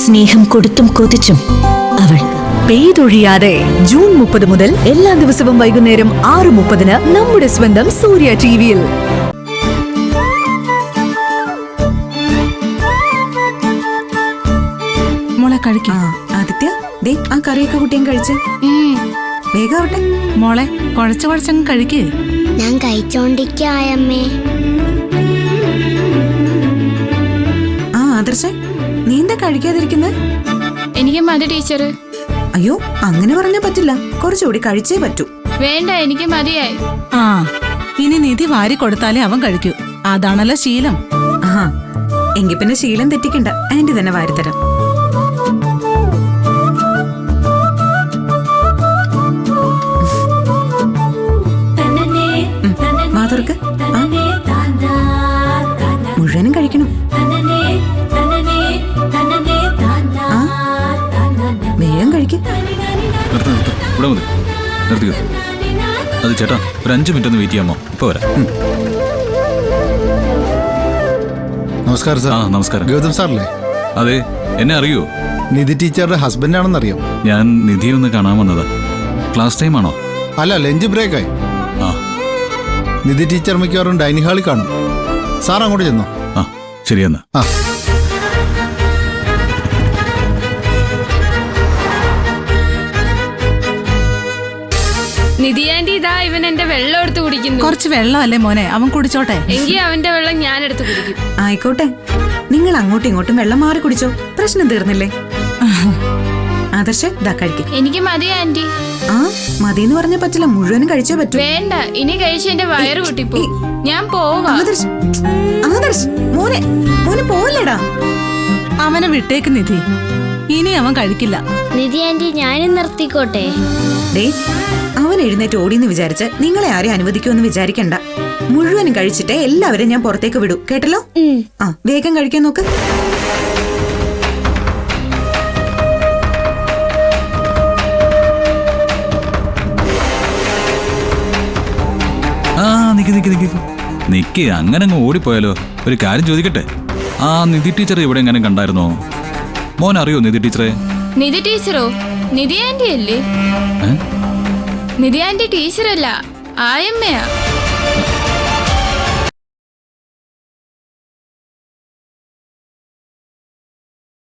സ്നേഹം കൊടുത്തും കൊതിച്ചും അവൾ പെയ്തൊഴിയാതെ ജൂൺ 30 മുതൽ എല്ലാ ദിവസവും വൈകുന്നേരം 6:30 നമ്മുടെ സ്വന്തം സൂര്യ ടിവിയിൽ. മോളെ കഴിക്കാം. ആദിത്യ, ദേ ആ കറിയൊക്കെ കുട്ടിയും കഴിച്ച് വേഗാവട്ടെ. മോളെ കുഴച്ചങ്ങ് കഴിക്കേ. ഞാൻ കഴിച്ചോണ്ടിരിക്കായമ്മേ. ആ ആദർശേ, നീ എന്താ കഴിക്കാതിരിക്കുന്നത്? എനിക്ക് മതി ടീച്ചർ. അയ്യോ, അങ്ങനെ പറഞ്ഞാ പറ്റില്ല. കുറച്ചുകൂടി കഴിച്ചേ പറ്റൂ. വേണ്ട, എനിക്ക് മതിയായി. ആ, ഇനി നിധി വാരി കൊടുത്താലേ അവൻ കഴിക്കൂ. അതാണല്ലോ ശീലം. ആ, എങ്കി പിന്നെ ശീലം തെറ്റിക്കണ്ട. ആന്റി തന്നെ വാരിത്തരാം. മാതർക്ക് മുഴുവനും കഴിക്കണം. വേഗം കഴിക്കും. അത് ചേട്ടാ, ഒരു 5 മിനിറ്റ് ഒന്ന് വെയിറ്റ് ചെയ്യാമോ? ഇപ്പൊ വരാം. നമസ്കാരം സാർ. നമസ്കാരം. ഗൗതം സാറല്ലേ? അതെ, എന്നെ അറിയോ? നിധി ടീച്ചറുടെ ഹസ്ബൻഡ് ആണെന്നറിയാം. ഞാൻ നിധിയെ ഒന്ന് കാണാൻ വന്നതാ. ക്ലാസ് ടൈം ആണോ? അല്ല, ലഞ്ച് ബ്രേക്കായി. ആ, നിധി ടീച്ചർ മിക്കവാറും ഡൈനിങ് ഹാളിൽ കാണും. സാർ അങ്ങോട്ട് ചെന്നോ? ആ ശരിയെന്നാ. ആ, നിധി ആന്റി, ഇതാ ഇവൻ എന്റെ വെള്ളം എടുത്ത് കുടിക്കുന്നു. കുറച്ച് വെള്ളമല്ലേ മോനെ, അവൻ കുടിച്ചോട്ടെ. എങ്കിൽ അവന്റെ വെള്ളം ഞാൻ എടുത്ത് കുടിക്കും. ആയിക്കോട്ടെ, നിങ്ങൾ അങ്ങോട്ടും ഇങ്ങോട്ടും വെള്ളം മാറി കുടിച്ചോ. പ്രശ്നം തീർന്നില്ലേ? ആദർശ്, ദാ കഴിക്കും. എനിക്ക് മതി ആന്റി. ആ, മതിന്ന് പറഞ്ഞാ പറ്റില്ല. മുഴുവനും കഴിച്ചേ പറ്റൂ. വേണ്ട, ഇനി കഴിച്ച് എന്റെ വയറ് കൂട്ടിപ്പോ. ഞാൻ പോവാ. ആദർശ്, ആദർശ്, മോനെ മോനെ പോവല്ലേടാ. അവനെ വിട്ടേക്ക് നിധി, ഇനി അവൻ കഴിക്കില്ല. നിധി ആന്റി, ഞാനും നിർത്തിക്കോട്ടെ? ഡേ, അവൻ എഴുന്നേറ്റ് ഓടിന്ന് വിചാരിച്ച് നിങ്ങളെ ആരെയും അനുവദിക്കുമെന്ന് വിചാരിക്കണ്ട. മുഴുവനും കഴിച്ചിട്ടേ എല്ലാവരും ഞാൻ പുറത്തേക്ക് വിടൂ. കേട്ടല്ലോ? ആ, വേഗം കഴിക്കാൻ നോക്ക്. ആ നിക്ക് അങ്ങനെ അങ്ങ് ഓടിപ്പോയാലോ? ഒരു കാര്യം ചോദിക്കട്ടെ, ആ നിധി ടീച്ചർ ഇവിടെ എങ്ങനെ കണ്ടായിരുന്നോ? മോൻ അറിയോ നിധി ടീച്ചറെ? നിധി ടീച്ചറോ? നിധി ആന്റി അല്ലേ? നിധി ആന്റി ടീച്ചറല്ല, ആയമ്മയാ.